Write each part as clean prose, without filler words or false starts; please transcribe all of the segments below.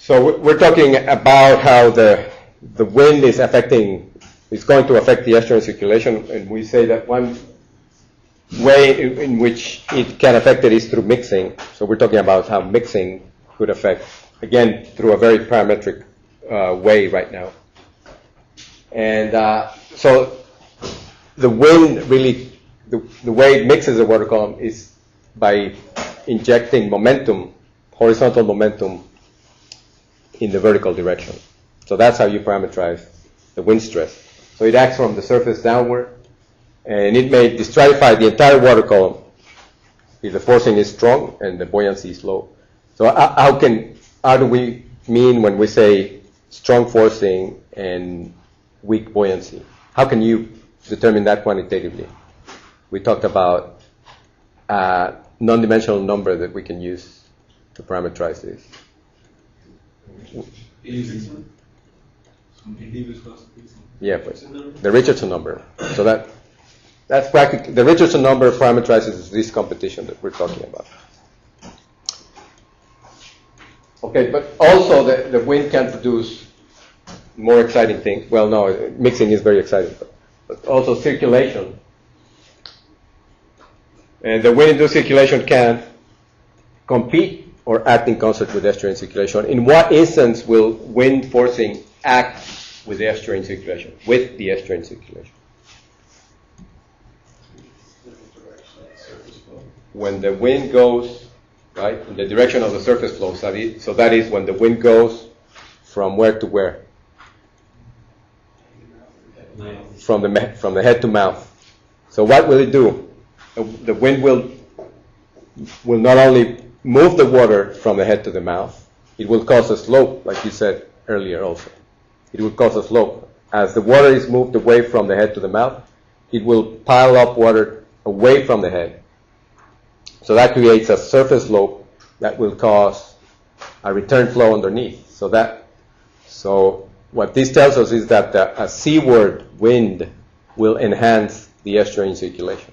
So we're talking about how the wind is going to affect the estuarine circulation, and we say that one way in which it can affect it is through mixing. So we're talking about how mixing could affect, again, through a very parametric way right now. And so the wind really, the way it mixes the water column is by injecting momentum, horizontal momentum, in the vertical direction. So that's how you parameterize the wind stress. So it acts from the surface downward, and it may destratify the entire water column if the forcing is strong and the buoyancy is low. So how do we mean when we say strong forcing and weak buoyancy? How can you determine that quantitatively? We talked about a non-dimensional number that we can use to parameterize this. Yeah, but the Richardson number. So that's practically the Richardson number parameterizes this competition that we're talking about. Okay, but also the wind can produce more exciting things. Well, no, mixing is very exciting, but also circulation. And the wind-induced circulation can compete or act in concert with estuarine circulation. In what instance will wind forcing act with the estuarine circulation? With the estuarine circulation. When the wind goes, right, in the direction of the surface flow, so that is when the wind goes from where to where? From the head to mouth. So what will it do? The wind will not only move the water from the head to the mouth, it will cause a slope, like you said earlier also. It will cause a slope. As the water is moved away from the head to the mouth, it will pile up water away from the head. So that creates a surface slope that will cause a return flow underneath. So what this tells us is that a seaward wind will enhance the estuarine circulation,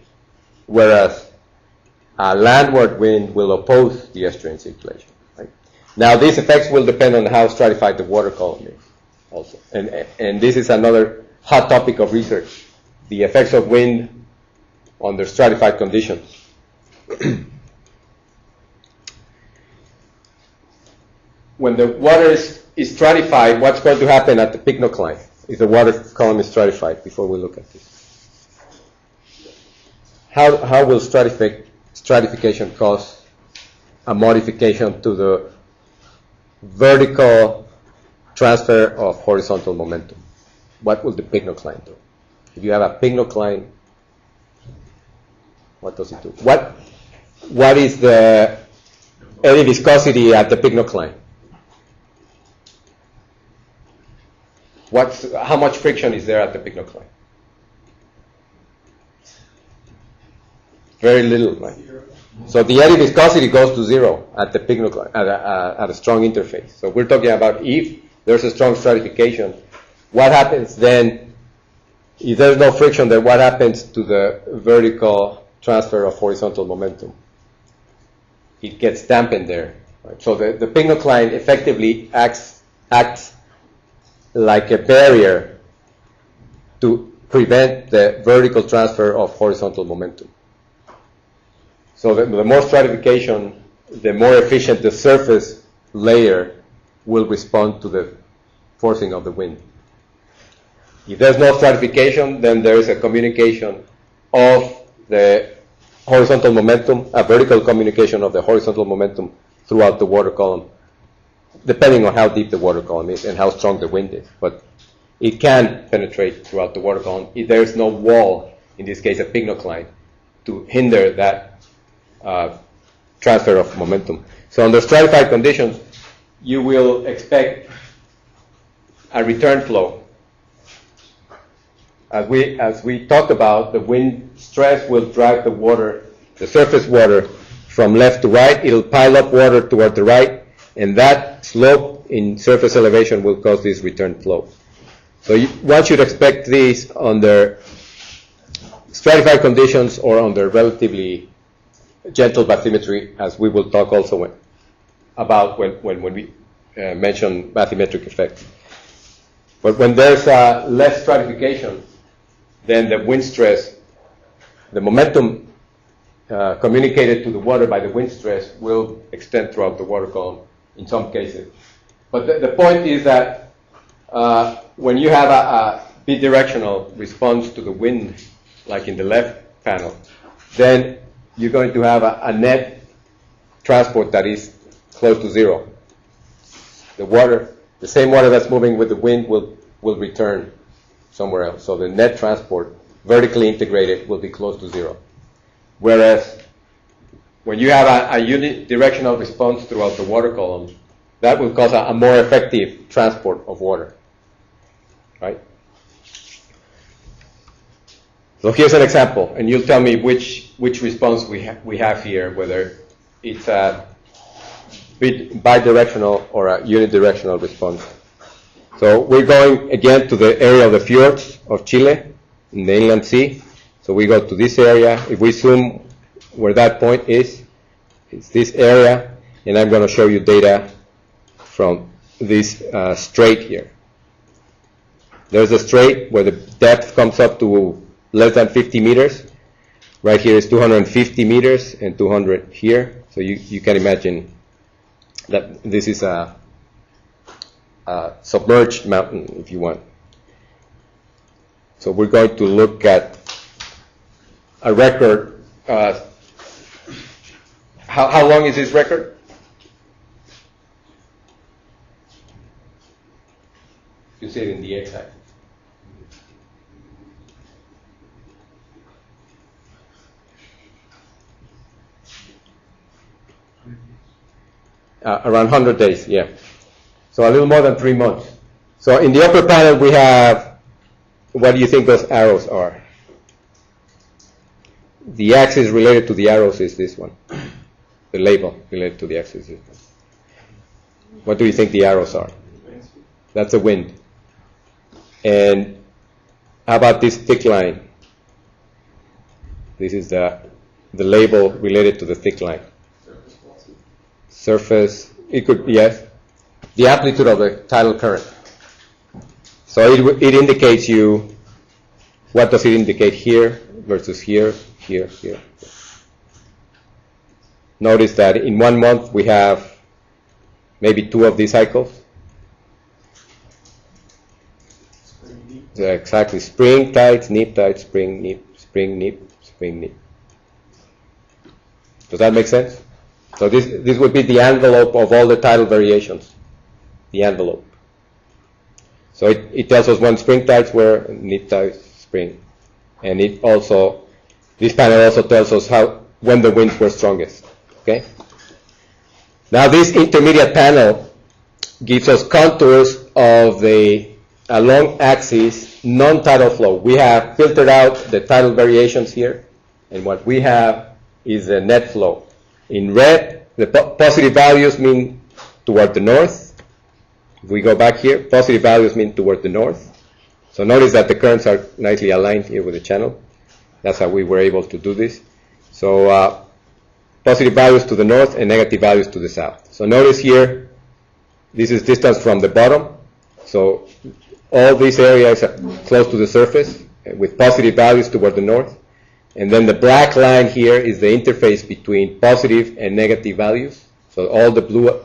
whereas a landward wind will oppose the estuarine circulation. Right? Now, these effects will depend on how stratified the water column is also. And this is another hot topic of research, the effects of wind under stratified conditions. When the water is stratified, what's going to happen at the pycnocline if the water column is stratified, before we look at this? How will stratification cause a modification to the vertical transfer of horizontal momentum? What will the pycnocline do? If you have a pycnocline, what does it do? What is the eddy viscosity at the pycnocline? How much friction is there at the pycnocline? Very little, right? So the eddy viscosity goes to zero at the pycnocline, at a strong interface. So we're talking about if there's a strong stratification, what happens then? If there's no friction, then what happens to the vertical transfer of horizontal momentum? It gets dampened there. Right? So the pycnocline effectively acts like a barrier to prevent the vertical transfer of horizontal momentum. So the more stratification, the more efficient the surface layer will respond to the forcing of the wind. If there's no stratification, then there is a communication of the horizontal momentum, a vertical communication of the horizontal momentum throughout the water column, depending on how deep the water column is and how strong the wind is. But it can penetrate throughout the water column if there is no wall, in this case a pycnocline, to hinder that transfer of momentum. So under stratified conditions, you will expect a return flow. As we talked about, the wind stress will drive the water, the surface water, from left to right. It'll pile up water toward the right, and that slope in surface elevation will cause this return flow. So one should expect this under stratified conditions or under relatively gentle bathymetry, as we will talk also about when we mention bathymetric effect. But when there's less stratification, then the wind stress, the momentum communicated to the water by the wind stress will extend throughout the water column in some cases. But the point is that when you have a bidirectional response to the wind, like in the left panel, then you're going to have a net transport that is close to zero. The water, the same water that's moving with the wind will return somewhere else. So the net transport, vertically integrated, will be close to zero. Whereas when you have a unidirectional response throughout the water column, that will cause a more effective transport of water, right? So here's an example, and you'll tell me which response we have here, whether it's a bidirectional or a unidirectional response. So we're going again to the area of the fjords of Chile in the inland sea. So we go to this area. If we zoom where that point is, it's this area, and I'm going to show you data from this strait here. There's a strait where the depth comes up to less than 50 meters. Right here is 250 meters and 200 here. So you can imagine that this is a submerged mountain, if you want. So we're going to look at a record. How long is this record? You see it in the x-axis. Around 100 days, yeah. So a little more than 3 months. So in the upper panel we have, what do you think those arrows are? The axis related to the arrows is this one. The label related to the axis is this one. What do you think the arrows are? That's the wind. And how about this thick line? This is the label related to the thick line. Surface, it could, yes. The amplitude of the tidal current. So it indicates you, what does it indicate here versus here, here, here. Notice that in 1 month we have maybe 2 of these cycles. Exactly, spring, tides, neap, tides, spring, neap, spring, neap, spring, neap. Does that make sense? So this would be the envelope of all the tidal variations. The envelope. So it tells us when spring tides were, neap tides, spring. And it also, this panel also tells us when the winds were strongest. Okay? Now this intermediate panel gives us contours of the long axis non-tidal flow. We have filtered out the tidal variations here, and what we have is the net flow. In red, the positive values mean toward the north. If we go back here, positive values mean toward the north. So notice that the currents are nicely aligned here with the channel. That's how we were able to do this. So positive values to the north and negative values to the south. So notice here, this is distance from the bottom. So all these areas are close to the surface with positive values toward the north. And then the black line here is the interface between positive and negative values. So all the blue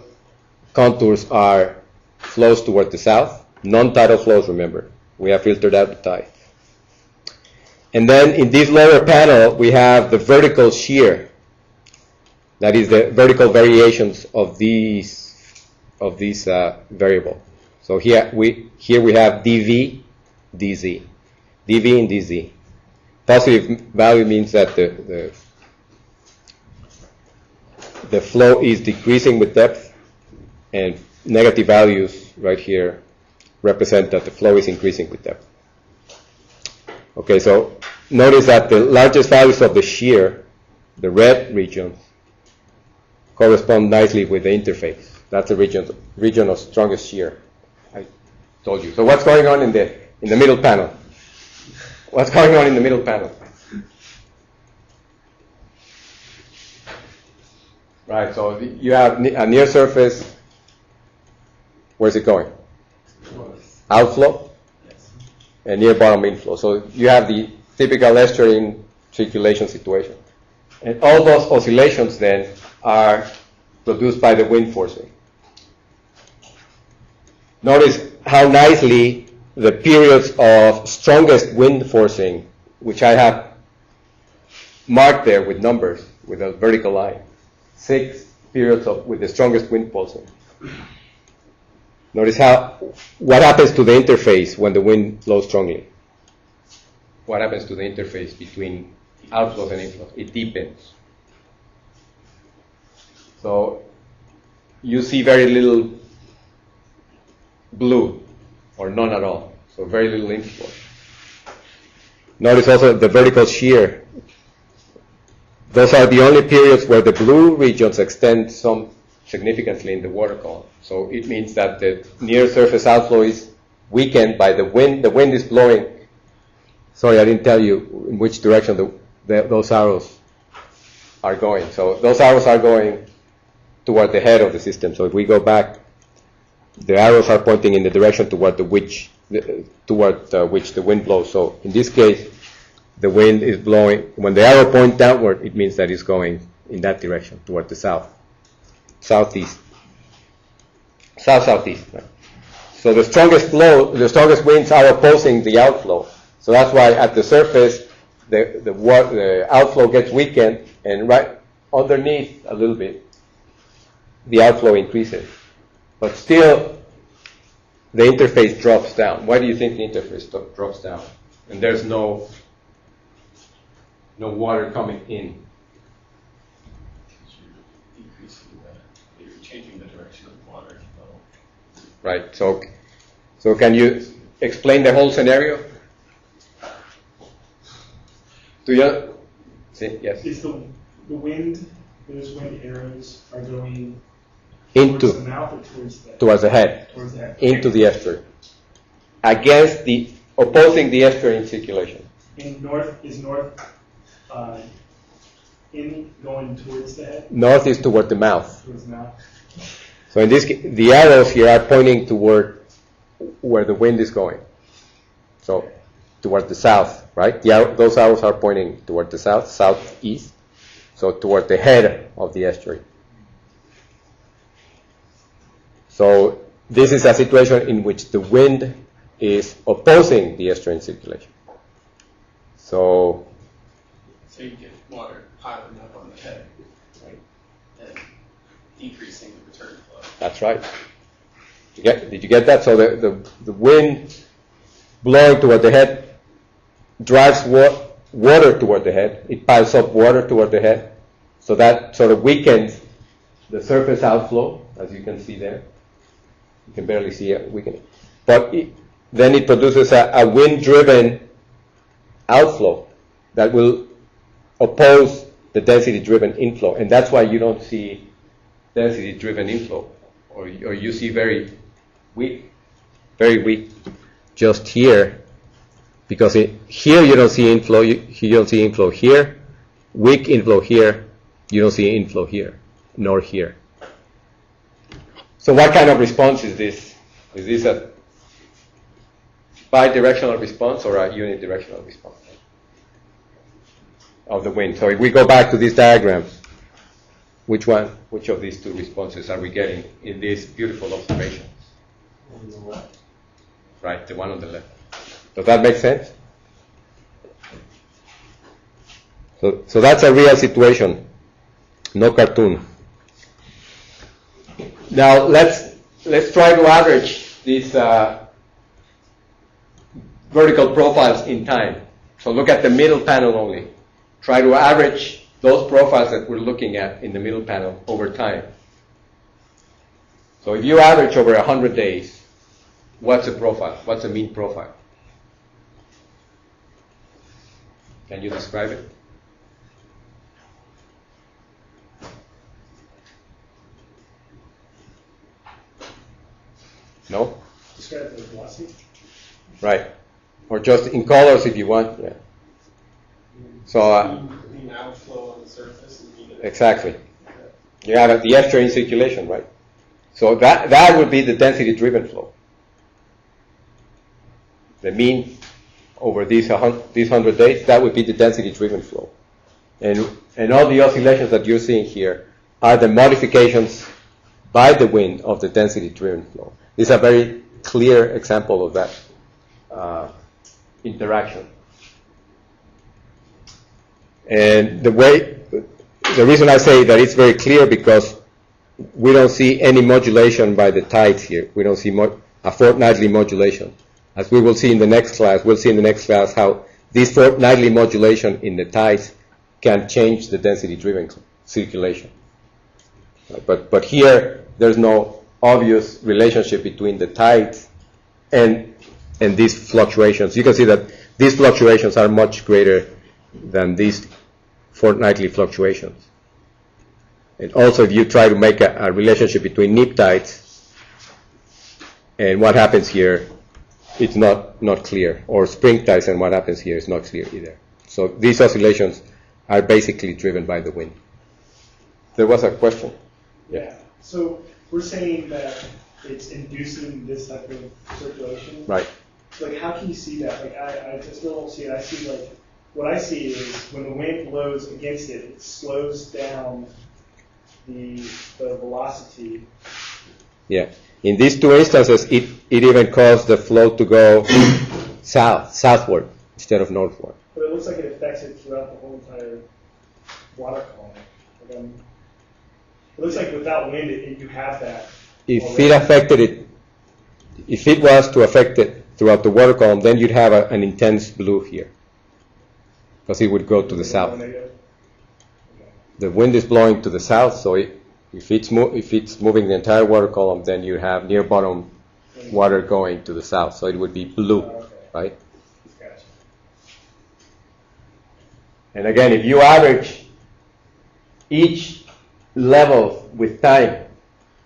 contours are flows toward the south. Non-tidal flows, remember. We have filtered out the tide. And then in this lower panel, we have the vertical shear. That is the vertical variations of these variable. So here we have dV, dz, dV and dz. Positive value means that the flow is decreasing with depth, and negative values right here represent that the flow is increasing with depth. Okay, so notice that the largest values of the shear, the red regions, correspond nicely with the interface. That's the region of strongest shear. I told you. So what's going on in the middle panel? What's going on in the middle panel? Right, so you have a near surface where's it going? Outflow and near bottom inflow. So you have the typical estuarine circulation situation. And all those oscillations then are produced by the wind forcing. Notice how nicely the periods of strongest wind forcing, which I have marked there with numbers, with a vertical line, 6 periods with the strongest wind pulsing. Notice what happens to the interface when the wind blows strongly. What happens to the interface between outflows and inflows? It deepens. So you see very little blue, or none at all. So very little inflow. Notice also the vertical shear. Those are the only periods where the blue regions extend some significantly in the water column. So it means that the near surface outflow is weakened by the wind. The wind is blowing. Sorry, I didn't tell you in which direction those arrows are going. So those arrows are going toward the head of the system. So if we go back, the arrows are pointing in the direction toward which the wind blows. So in this case, the wind is blowing. When the arrow points downward, it means that it's going in that direction, toward the southeast. South-southeast. Right? So the strongest winds are opposing the outflow. So that's why at the surface, the outflow gets weakened, and right underneath a little bit, the outflow increases. But still, the interface drops down. Why do you think the interface drops down? And there's no water coming in. You're changing the direction of the water. Right. So can you explain the whole scenario? Do you see? Yes. Is the wind? Those wind arrows are going into towards the mouth or towards the head, towards the head, into the estuary, against opposing the estuary in circulation. In north is north. In going towards the head? North is toward the mouth. Towards the mouth. So in this case, the arrows here are pointing toward where the wind is going. So toward the south, right? Those arrows are pointing toward the south, southeast. So toward the head of the estuary. So this is a situation in which the wind is opposing the estuarine circulation. So you get water piling up on the head, right, and decreasing the return flow. That's right. Did you get that? So the wind blowing toward the head drives water toward the head. It piles up water toward the head. So that sort of weakens the surface outflow, as you can see there. You can barely see it weakening. But then it produces a wind-driven outflow that will oppose the density-driven inflow. And that's why you don't see density-driven inflow. Or you see very weak just here. Because here you don't see inflow, you don't see inflow here. Weak inflow here, you don't see inflow here, nor here. So what kind of response is this? Is this a bidirectional response or a unidirectional response of the wind? So if we go back to this diagram, which of these two responses are we getting in this beautiful observation? On the left. Right, the one on the left. Does that make sense? So that's a real situation, no cartoon. Now let's try to average these vertical profiles in time. So look at the middle panel only. Try to average those profiles that we're looking at in the middle panel over time. So if you average over 100 days, what's a profile? What's a mean profile? Can you describe it? No? Describe the velocity. Right. Or just in colors if you want. Yeah. So mean outflow on the surface and mean exactly. You have the estuarine circulation, right? So that would be the density-driven flow. The mean over these 100 days, that would be the density-driven flow. And all the oscillations that you're seeing here are the modifications by the wind of the density-driven flow. This is a very clear example of that interaction. And the reason I say that it's very clear because we don't see any modulation by the tides here. We don't see a fortnightly modulation. As we will see in the next class, we'll see in the next class how this fortnightly modulation in the tides can change the density-driven circulation. But here, there's no obvious relationship between the tides and these fluctuations. You can see that these fluctuations are much greater than these fortnightly fluctuations. And also, if you try to make a relationship between neap tides and what happens here, it's not clear. Or spring tides and what happens here is not clear either. So these oscillations are basically driven by the wind. There was a question. Yeah. So we're saying that it's inducing this type of circulation. Right. Like, how can you see that? Like, I still don't see it. I see, like, what I see is when the wind blows against it, it slows down the velocity. Yeah. In these two instances, it even caused the flow to go southward instead of northward. But it looks like it affects it throughout the whole entire water column. Like, it looks like without wind, you have that. If it affected it, if it was to affect it throughout the water column, then you'd have an intense blue here, because it would go to the south. The wind is blowing to the south, so if it's moving the entire water column, then you have near bottom water going to the south, so it would be blue, right? Gotcha. And again, if you average each level with time,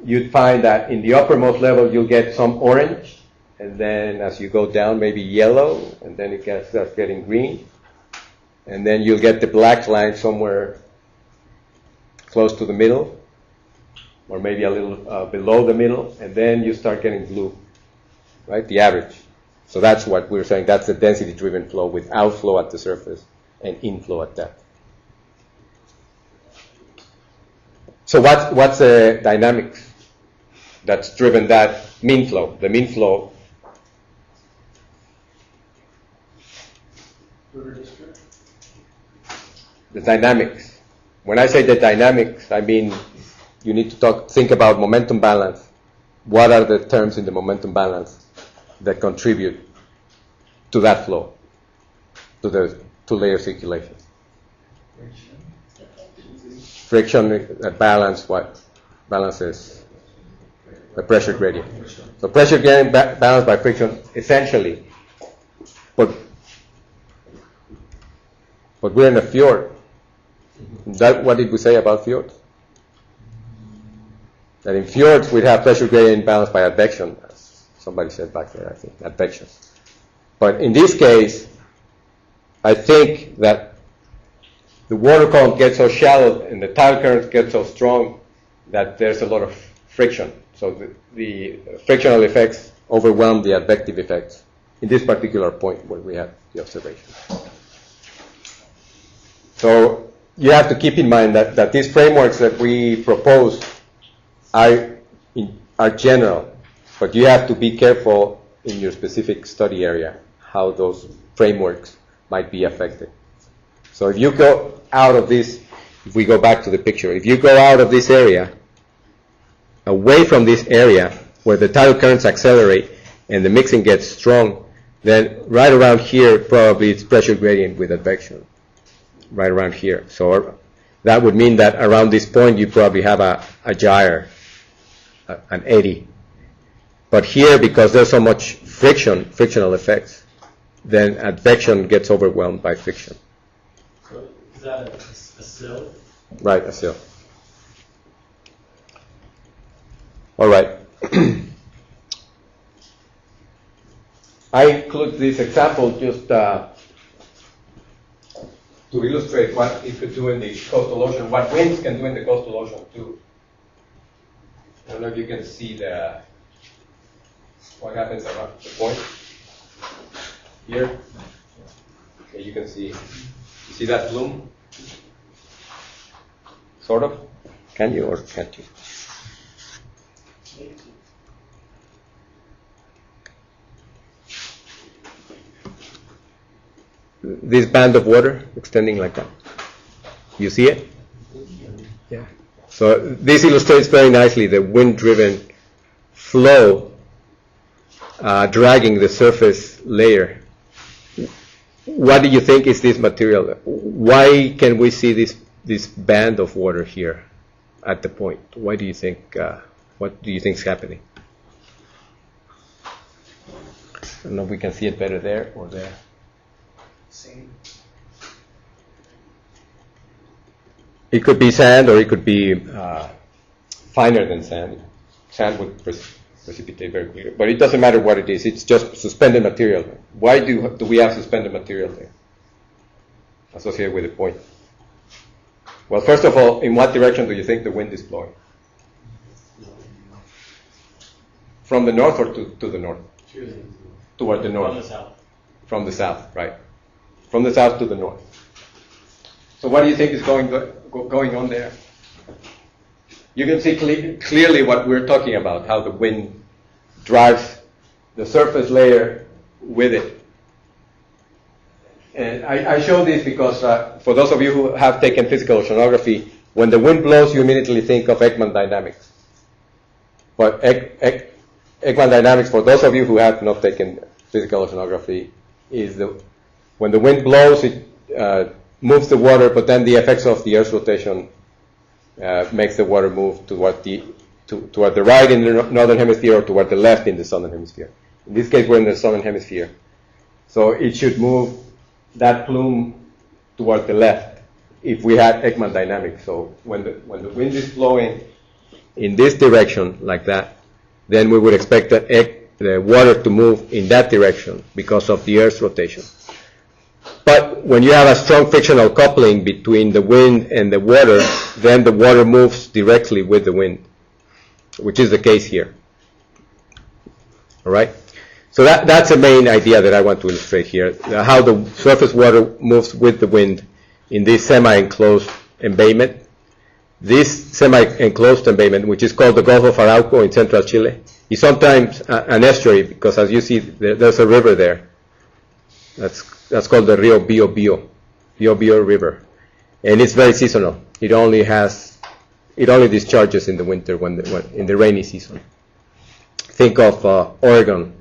you'd find that in the uppermost level you'll get some orange, and then as you go down, maybe yellow, and then it starts getting green, and then you'll get the black line somewhere close to the middle, or maybe a little below the middle, and then you start getting blue, right? The average. So that's what we're saying. That's the density-driven flow with outflow at the surface and inflow at depth. So what's the dynamics that's driven that mean flow? The mean flow. The dynamics. When I say the dynamics, I mean you need to think about momentum balance. What are the terms in the momentum balance that contribute to that flow, to the two-layer circulation? Friction that balances the pressure gradient. So pressure gradient balanced by friction, essentially. But we're in a fjord. What did we say about fjords? That in fjords we'd have pressure gradient balanced by advection, as somebody said back there, I think, advection. But in this case, I think that the water column gets so shallow and the tidal currents get so strong that there's a lot of friction. So the frictional effects overwhelm the advective effects in this particular point where we have the observation. So you have to keep in mind that these frameworks that we propose are general, but you have to be careful in your specific study area how those frameworks might be affected. So if you go out of this, if we go back to the picture, if you go out of this area, away from this area where the tidal currents accelerate and the mixing gets strong, then right around here probably it's pressure gradient with advection. Right around here. So that would mean that around this point you probably have a gyre, an eddy. But here, because there's so much frictional effects, then advection gets overwhelmed by friction. So is that a sill? Right, a sill. All right. I include this example just to illustrate what it could do in the coastal ocean, what winds can do in the coastal ocean too. don't know if you can see what happens around the point here. Okay, you can see. You see that plume? Sort of. Can you or can't you? This band of water extending like that. You see it? Yeah. So this illustrates very nicely the wind-driven flow dragging the surface layer. What do you think is this material? Why can we see this band of water here at the point? Why do you think? What do you think is happening? I don't know if we can see it better there or there. Same. It could be sand, or it could be finer than sand. Sand would precipitate very quickly, but it doesn't matter what it is. It's just suspended material. Why do we have suspended material there associated with the point? Well, first of all, in what direction do you think the wind is blowing? From the north or to the north? Toward the north. From the south. From the south, right. From the south to the north. So what do you think is going on there? You can see clearly what we're talking about, how the wind drives the surface layer with it. And I show this because for those of you who have taken physical oceanography, when the wind blows, you immediately think of Ekman dynamics. But Ekman dynamics, for those of you who have not taken physical oceanography, is when the wind blows, it moves the water, but then the effects of the Earth's rotation makes the water move toward the right in the northern hemisphere or toward the left in the southern hemisphere. In this case, we're in the southern hemisphere. So it should move that plume toward the left if we had Ekman dynamics. So when the wind is blowing in this direction like that, then we would expect the water to move in that direction because of the Earth's rotation. But when you have a strong frictional coupling between the wind and the water, then the water moves directly with the wind, which is the case here. All right? So that's the main idea that I want to illustrate here, how the surface water moves with the wind in this semi-enclosed embayment. This semi-enclosed embayment, which is called the Gulf of Arauco in central Chile, is sometimes an estuary because, as you see, there's a river there. That's called the Rio Bio River, and it's very seasonal. It only discharges in the winter when in the rainy season. Think of Oregon,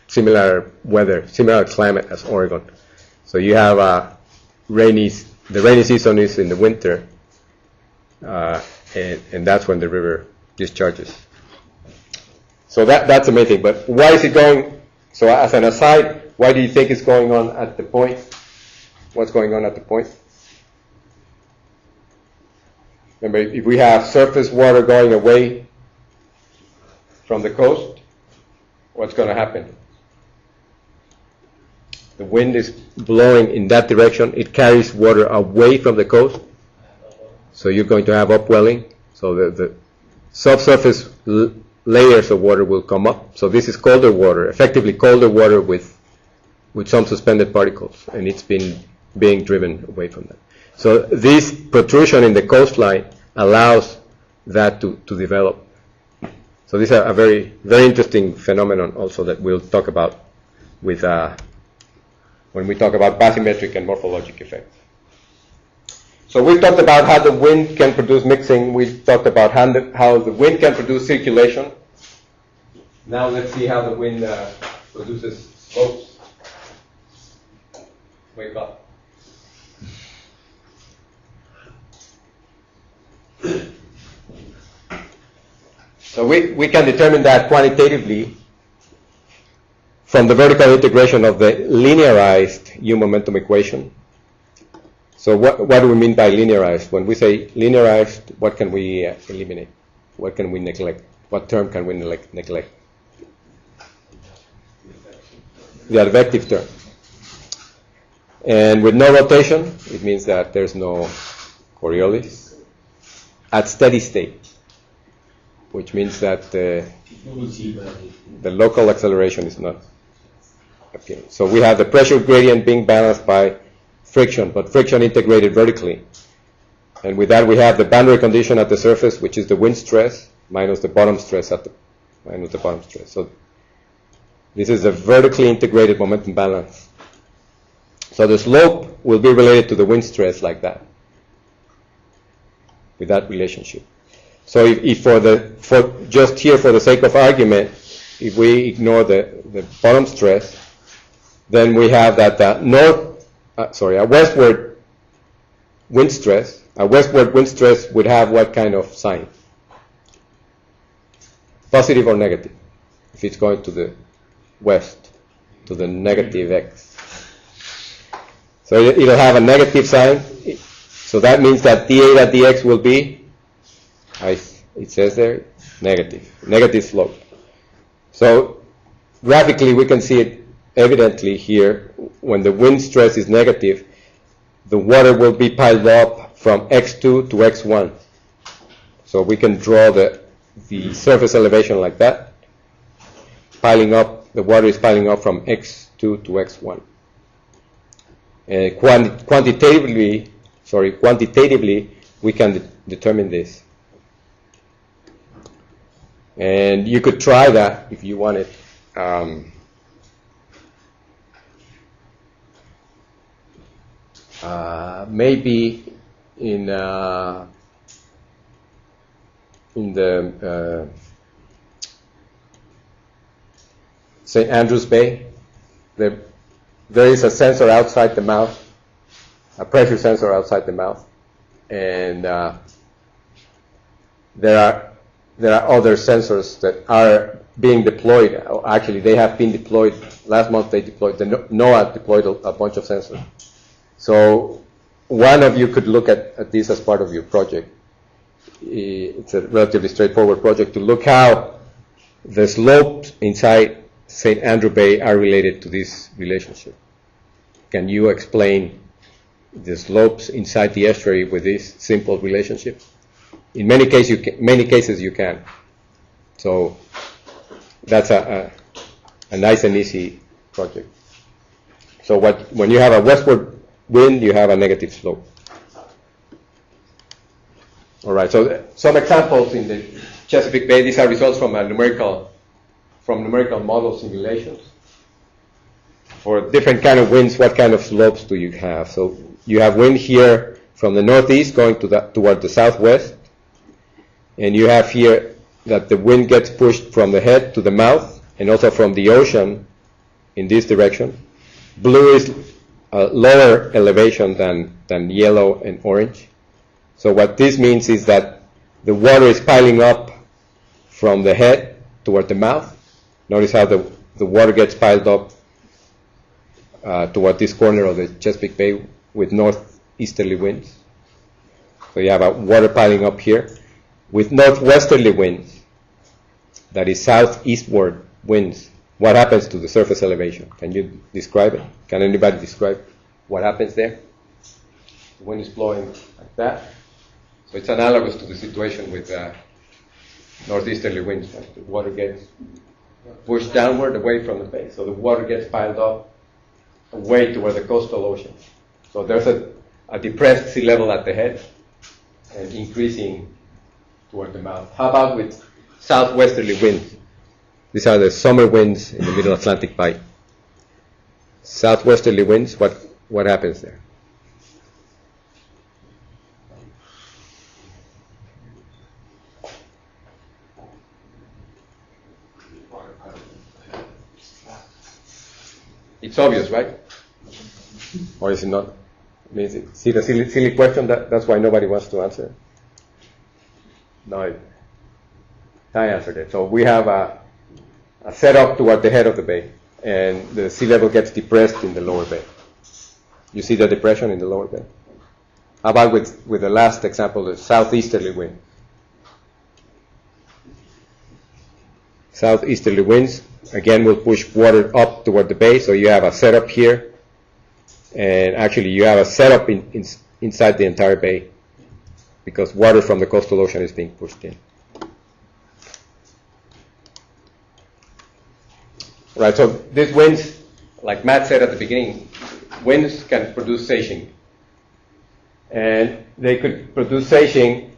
similar weather, similar climate as Oregon. So you have the rainy season is in the winter, and that's when the river discharges. So that's amazing. But why is it going? So as an aside, why do you think it's going on at the point? What's going on at the point? Remember, if we have surface water going away from the coast, what's going to happen? The wind is blowing in that direction. It carries water away from the coast. So you're going to have upwelling. So the subsurface layers of water will come up. So this is colder water, effectively colder water with some suspended particles, and it's being driven away from that. So this protrusion in the coastline allows that to develop. So this is a very, very interesting phenomenon also that we'll talk about with when we talk about bathymetric and morphologic effects. So we've talked about how the wind can produce mixing. We've talked about how the wind can produce circulation. Now let's see how the wind produces slopes. Wake up. So we can determine that quantitatively from the vertical integration of the linearized U momentum equation. So what do we mean by linearized? When we say linearized, what can we eliminate? What can we neglect? What term can we neglect? The advective term. And with no rotation, it means that there's no Coriolis. At steady state, which means that the local acceleration is not appearing. So we have the pressure gradient being balanced by friction, but friction integrated vertically. And with that, we have the boundary condition at the surface, which is the wind stress minus the bottom stress minus the bottom stress. So this is a vertically integrated momentum balance. So the slope will be related to the wind stress like that, with that relationship. So if for just here for the sake of argument, if we ignore the bottom stress, then we have that a westward wind stress. A westward wind stress would have what kind of sign? Positive or negative? If it's going to the west, to the negative x. So it'll have a negative sign. So that means that d8 dx will be, it says there, negative slope. So graphically we can see it evidently here. When the wind stress is negative, the water will be piled up from x2 to x1. So we can draw the surface elevation like that. Piling up, the water is piling up from x2 to x1. And quantitatively, we can determine this. And you could try that if you wanted. Maybe in the St. Andrews Bay, there is a sensor outside the mouth, a pressure sensor outside the mouth, and there are other sensors that are being deployed. Actually, they have been deployed. Last month they deployed, NOAA deployed a bunch of sensors. So one of you could look at this as part of your project. It's a relatively straightforward project to look how the slopes inside St. Andrew Bay are related to this relationship. Can you explain the slopes inside the estuary with this simple relationship? In many cases you can. So that's a nice and easy project. So when you have a westward wind, you have a negative slope. All right. So some examples in the Chesapeake Bay. These are results from numerical model simulations. For different kind of winds, what kind of slopes do you have? So you have wind here from the northeast going toward the southwest, and you have here that the wind gets pushed from the head to the mouth, and also from the ocean in this direction. Blue is a lower elevation than yellow and orange. So what this means is that the water is piling up from the head toward the mouth. Notice how the water gets piled up toward this corner of the Chesapeake Bay with northeasterly winds. So you have a water piling up here with northwesterly winds, that is southeastward winds. What happens to the surface elevation? Can you describe it? Can anybody describe what happens there? The wind is blowing like that. So it's analogous to the situation with northeasterly winds. Right? The water gets pushed downward away from the bay. So the water gets piled up away toward the coastal ocean. So there's a depressed sea level at the head and increasing toward the mouth. How about with southwesterly winds? These are the summer winds in the middle Atlantic Bight. Southwesterly winds, what happens there? It's obvious, right? Or is it not? I mean, see the silly question? That's why nobody wants to answer. No, I answered it. So we have a setup toward the head of the bay, and the sea level gets depressed in the lower bay. You see the depression in the lower bay? How about with the last example, the southeasterly wind? Southeasterly winds, again, will push water up toward the bay, so you have a setup here, and actually you have a setup inside the entire bay, because water from the coastal ocean is being pushed in. right? So these winds, like Matt said at the beginning, winds can produce seiching. And they could produce seiching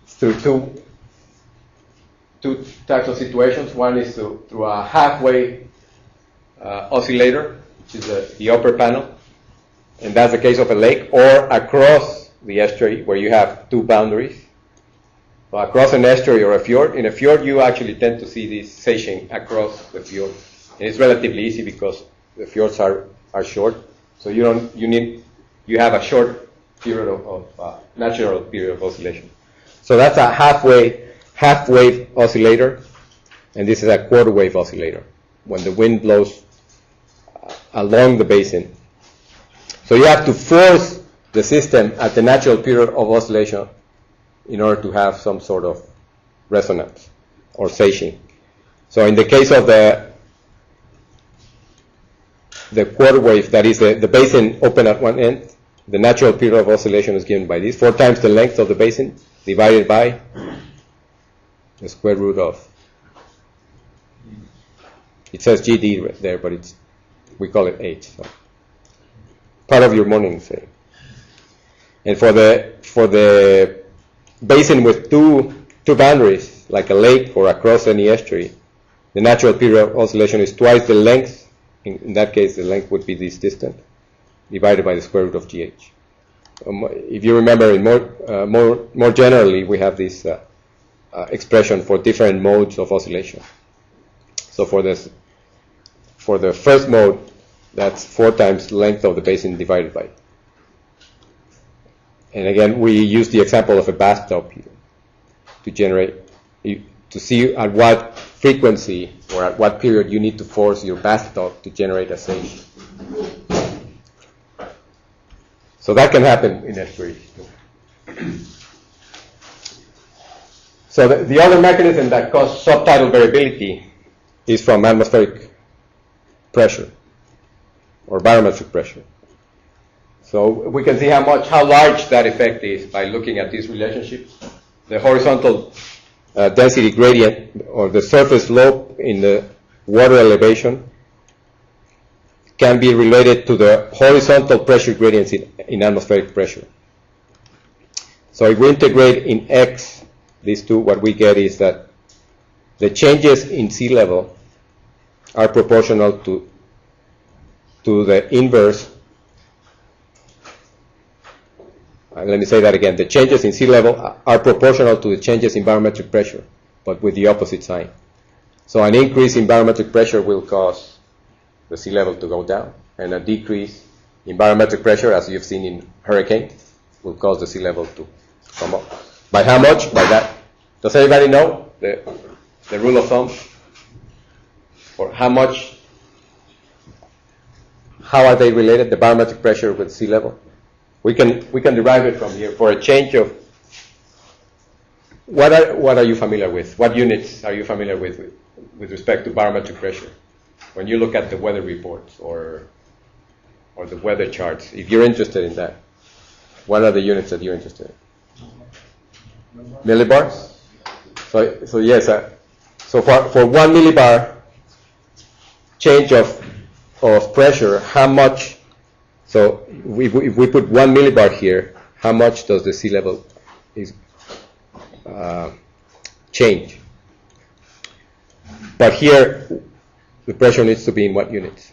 through two types of situations. One is through a halfway oscillator, which is the upper panel, and that's the case of a lake, or across the estuary where you have two boundaries. So across an estuary or a fjord, in a fjord you actually tend to see this seiching across the fjord, and it's relatively easy because the fjords are short, so you have a short period of natural period of oscillation. So that's a half wave oscillator, and this is a quarter wave oscillator when the wind blows along the basin. So you have to force the system at the natural period of oscillation in order to have some sort of resonance or seiching. So in the case of the quarter wave, that is the basin open at one end, the natural period of oscillation is given by this, 4 times the length of the basin divided by the square root of, it says GD there, but we call it H. So part of your morning say. And for the basin with two boundaries, like a lake or across any estuary, the natural period of oscillation is twice the length. In that case, the length would be this distance divided by the square root of GH. If you remember, more generally, we have this expression for different modes of oscillation. So for the first mode, that's 4 times the length of the basin divided by. And again, we use the example of a bathtub here to see at what frequency or at what period you need to force your bathtub to generate a seiching. So that can happen in estuaries too. So the other mechanism that causes subtidal variability is from atmospheric pressure or barometric pressure. So we can see how large that effect is by looking at these relationships. The horizontal density gradient or the surface slope in the water elevation can be related to the horizontal pressure gradients in atmospheric pressure. So if we integrate in X these two, what we get is that the changes in sea level are proportional to the inverse. Let me say that again. The changes in sea level are proportional to the changes in barometric pressure, but with the opposite sign. So an increase in barometric pressure will cause the sea level to go down, and a decrease in barometric pressure, as you've seen in hurricanes, will cause the sea level to come up. By how much? By that. Does anybody know the rule of thumb? Or how much? How are they related, the barometric pressure with sea level? We can derive it from here. For a change of, what are you familiar with? What units are you familiar with respect to barometric pressure? When you look at the weather reports or the weather charts, if you're interested in that, what are the units that you're interested in? Millibars? So yes, so for 1 millibar change of pressure, how much? So if we put 1 millibar here, how much does the sea level change? But here, the pressure needs to be in what units?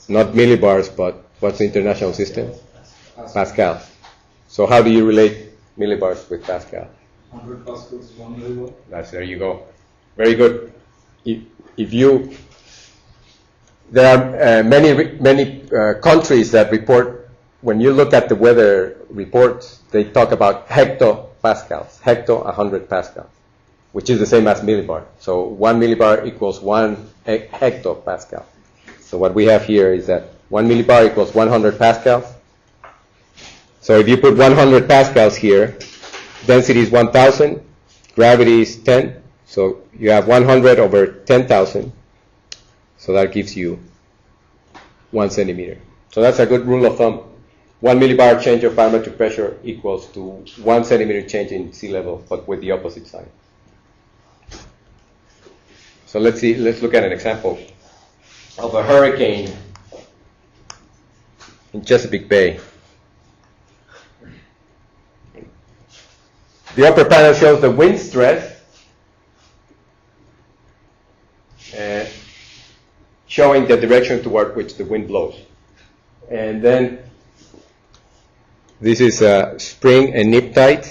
Not millibars, but what's the international system? Pascal. So how do you relate millibars with Pascal? 100 pascals, 1 millibar. There you go. Very good. There are many countries that report, when you look at the weather reports, they talk about hectopascals, 100 pascals, which is the same as millibar. So 1 millibar equals 1 hectopascal. So what we have here is that 1 millibar equals 100 pascals. So if you put 100 pascals here, density is 1,000, gravity is 10, so you have 100 over 10,000. So that gives you 1 centimeter. So that's a good rule of thumb. 1 millibar change of barometric pressure equals to 1 centimeter change in sea level, but with the opposite sign. So let's look at an example of a hurricane in Chesapeake Bay. The upper panel shows the wind stress, showing the direction toward which the wind blows. And then this is spring and nip tide.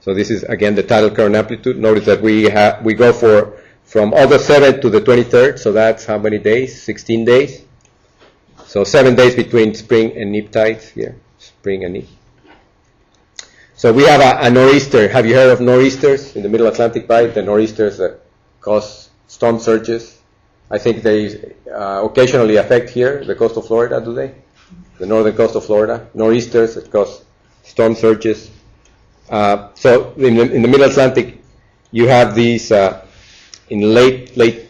So this is again the tidal current amplitude. Notice that we go from August 7th to the 23rd. So that's how many days? 16 days. So 7 days between spring and nip tides here. Spring and nip. So we have a nor'easter. Have you heard of nor'easters in the Middle Atlantic, right? The nor'easters that cause storm surges. I think they occasionally affect here the coast of Florida, do they? The northern coast of Florida. Nor'easters that cause storm surges. So in the Middle Atlantic, you have these in late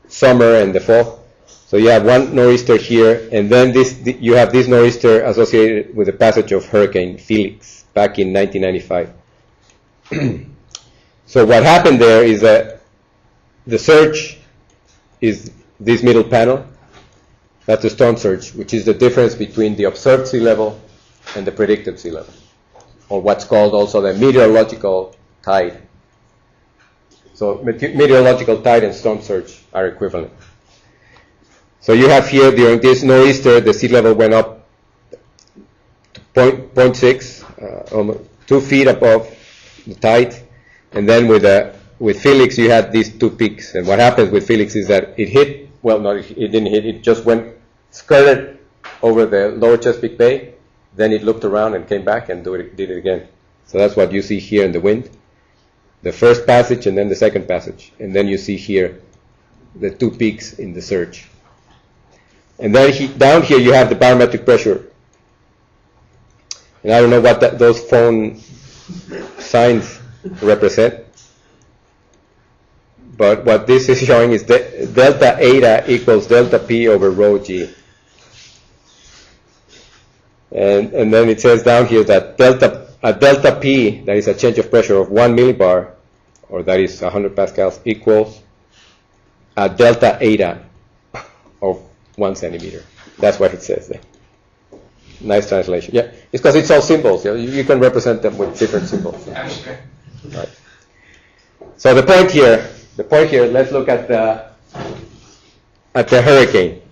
summer and the fall. So you have one nor'easter here, and then you have this nor'easter associated with the passage of Hurricane Felix back in 1995. So what happened there is that the surge is this middle panel. That's the storm surge, which is the difference between the observed sea level and the predicted sea level, or what's called also the meteorological tide. So meteorological tide and storm surge are equivalent. So you have here during this nor'easter, the sea level went up to 0.6, almost 2 feet above the tide, and then with Felix you had these two peaks. And what happens with Felix is that it hit. Well, no, it didn't hit. It just skirted over the lower Chesapeake Bay. Then it looked around and came back and did it again. So that's what you see here in the wind. The first passage and then the second passage. And then you see here the two peaks in the surge. And then down here you have the barometric pressure. And I don't know what those phone signs represent. But what this is showing is that delta eta equals delta P over rho G. And then it says down here that delta P, that is a change of pressure of 1 millibar, or that is 100 pascals, equals a delta eta of 1 centimeter. That's what it says there. Nice translation. Yeah, it's because it's all symbols. You can represent them with different symbols. Right. So the point here, let's look at the hurricane.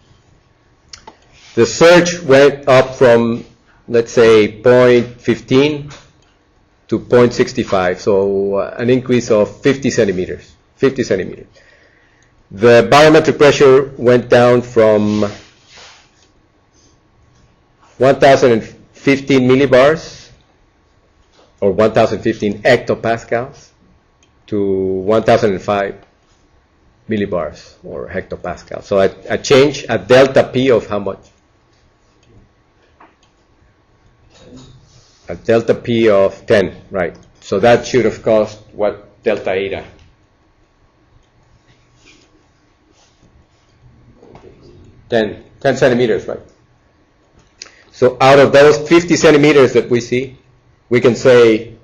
The surge went up from, let's say, 0.15 to 0.65, so an increase of 50 centimeters. The barometric pressure went down from 1,015 millibars, or 1,015 hectopascals, to 1,005 millibars, or hectopascals. So a change, a delta P of how much? A delta P of 10, right. So that should have caused what delta eta? 10 centimeters, right. So out of those 50 centimeters that we see, we can say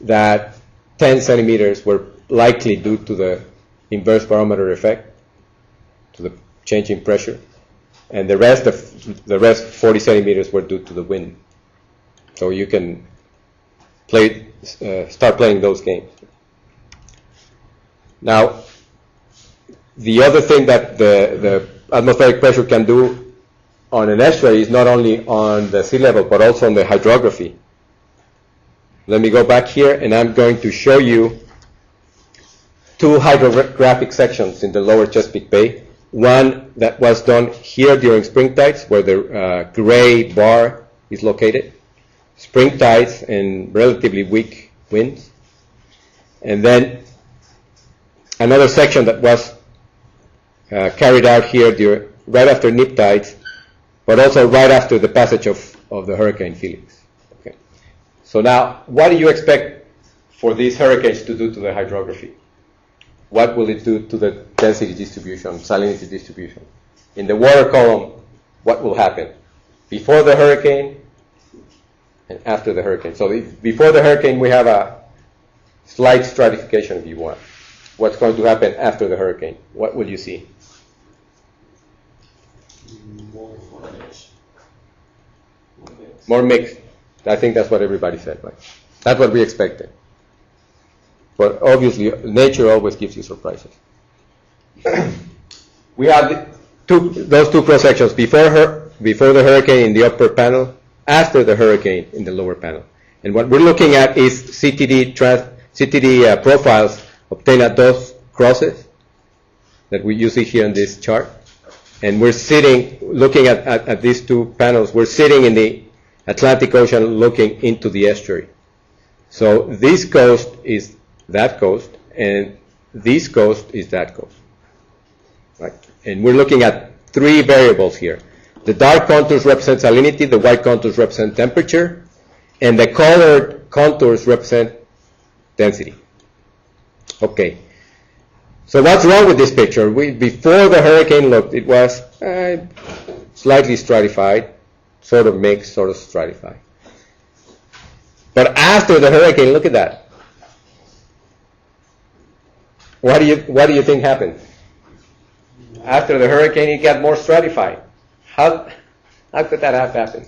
that 10 centimeters were likely due to the inverse barometer effect, to the change in pressure, and the rest 40 centimeters were due to the wind. So you can start playing those games. Now, the other thing that the atmospheric pressure can do on an estuary is not only on the sea level, but also on the hydrography. Let me go back here, and I'm going to show you two hydrographic sections in the lower Chesapeake Bay. One that was done here during spring tides, where the gray bar is located. Spring tides and relatively weak winds. And then another section that was carried out here right after nip tides, but also right after the passage of the Hurricane Felix. Okay. So now, what do you expect for these hurricanes to do to the hydrography? What will it do to the density distribution, salinity distribution? In the water column, what will happen? Before the hurricane and after the hurricane. So before the hurricane, we have a slight stratification, if you want. what's going to happen after the hurricane? What will you see? More mixed. I think that's what everybody said, right? That's what we expected. But obviously, nature always gives you surprises. We have those two cross sections before the hurricane in the upper panel, after the hurricane in the lower panel. And what we're looking at is CTD profiles obtained at those crosses that you see here in this chart. And we're looking at these two panels, we're sitting in the Atlantic Ocean looking into the estuary. So this coast is that coast, and this coast is that coast. Right? And we're looking at three variables here. The dark contours represent salinity, the white contours represent temperature, and the colored contours represent density. Okay. So what's wrong with this picture? Before the hurricane looked, it was slightly stratified, sort of mixed, sort of stratified. But after the hurricane, look at that. What do you think happened? After the hurricane, it got more stratified. How could that have happened?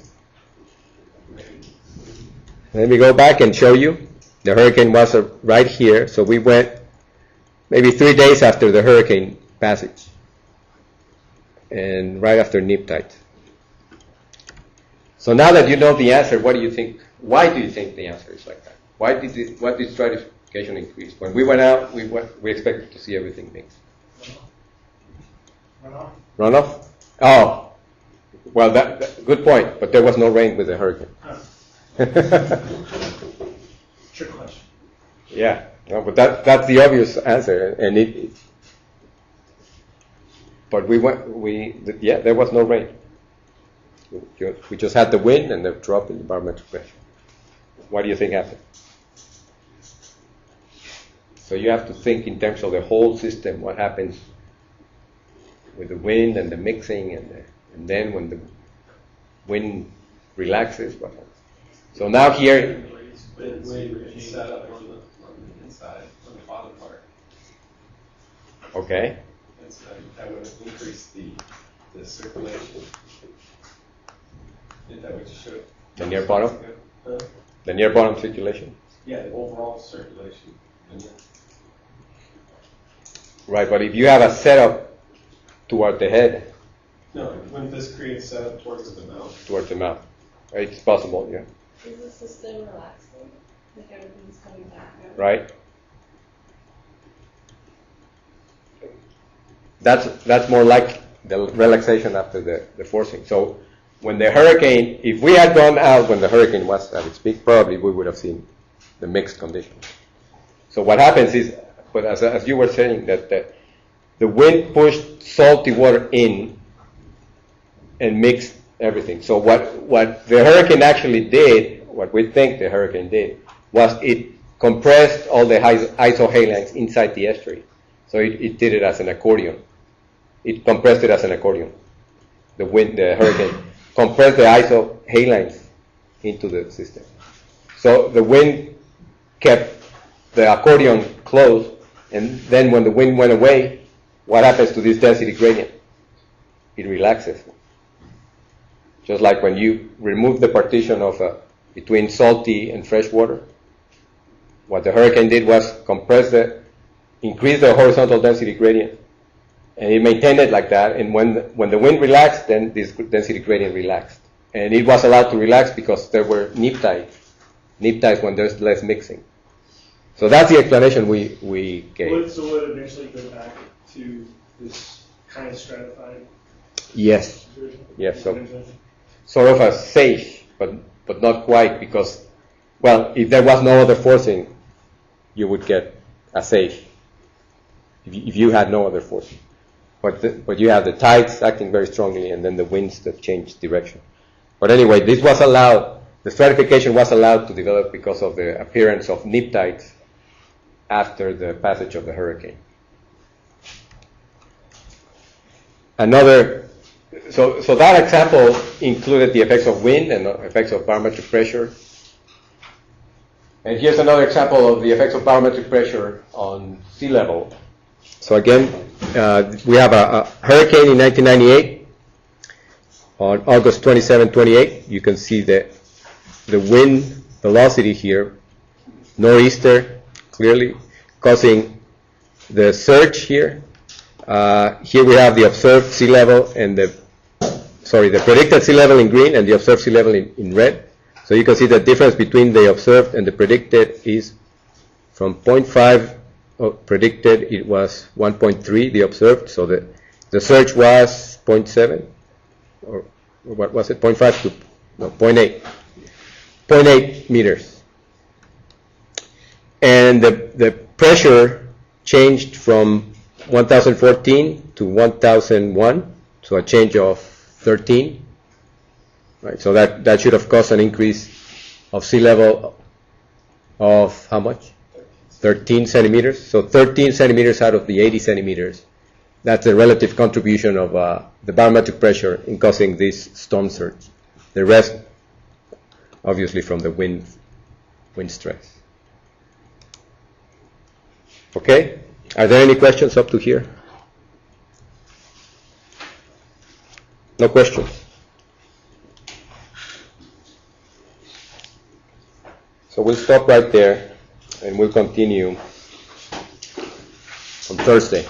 Let me go back and show you. The hurricane was right here, so we went maybe 3 days after the hurricane passage, and right after nip tide. So now that you know the answer, what do you think? Why do you think the answer is like that? What did stratification increase? When we went out, we expected to see everything mixed. Runoff. Runoff? Oh, well, that good point. But there was no rain with the hurricane. Trick question. Yeah, no, but that's the obvious answer, and but there was no rain. We just had the wind and the drop in the barometric pressure. What do you think happened? So you have to think in terms of the whole system. What happens with the wind and the mixing, and then when the wind relaxes, what happens? So now here. It's set up on the inside, on the bottom part. Okay. And so that would increase the circulation. Is that what you showed? The near bottom? Huh? The near bottom circulation? Yeah, the overall circulation. Right, but if you have a setup toward the head. No, when this creates setup towards the mouth. Towards the mouth. It's possible, yeah. Is the system relaxing? Like everything's coming back now? Right? That's more like the relaxation after the forcing. So when the hurricane, if we had gone out when the hurricane was at its peak, probably we would have seen the mixed conditions. So what happens is, but as you were saying, that the wind pushed salty water in and mixed everything. So what the hurricane actually did, what we think the hurricane did, was it compressed all the isohalines inside the estuary. So it did it as an accordion. It compressed it as an accordion. The hurricane compressed the isohalines into the system. So the wind kept the accordion closed, and then when the wind went away, what happens to this density gradient? It relaxes. Just like when you remove the partition of between salty and fresh water, what the hurricane did was increase the horizontal density gradient, and it maintained it like that. And when the wind relaxed, then this density gradient relaxed, and it was allowed to relax because there were nip tides when there's less mixing. So that's the explanation we gave. So would it eventually go back to this kind of stratified? Yes. version? Yes. So sort of a safe, but not quite, because, well, if there was no other forcing, you would get a safe. If you had no other forcing, but you have the tides acting very strongly, and then the winds that change direction. But anyway, this was allowed. The stratification was allowed to develop because of the appearance of nip tides after the passage of the hurricane. So that example included the effects of wind and effects of barometric pressure. And here's another example of the effects of barometric pressure on sea level. So again, we have a hurricane in 1998 on August 27, 28. You can see the wind velocity here, nor'easter, clearly causing the surge here. Here we have the observed sea level and the predicted sea level in green and the observed sea level in red. So you can see the difference between the observed and the predicted is from 0.5 predicted, it was 1.3, the observed. So the surge was 0.7, or what was it, 0.5 to, no, 0.8. 0.8 meters. And the pressure changed from 1014 to 1001, so a change of 13. Right, so that should have caused an increase of sea level of how much? 13 centimeters. So 13 centimeters out of the 80 centimeters. That's the relative contribution of the barometric pressure in causing this storm surge. The rest, obviously, from the wind stress. Okay? Are there any questions up to here? No questions? So we'll stop right there and we'll continue on Thursday.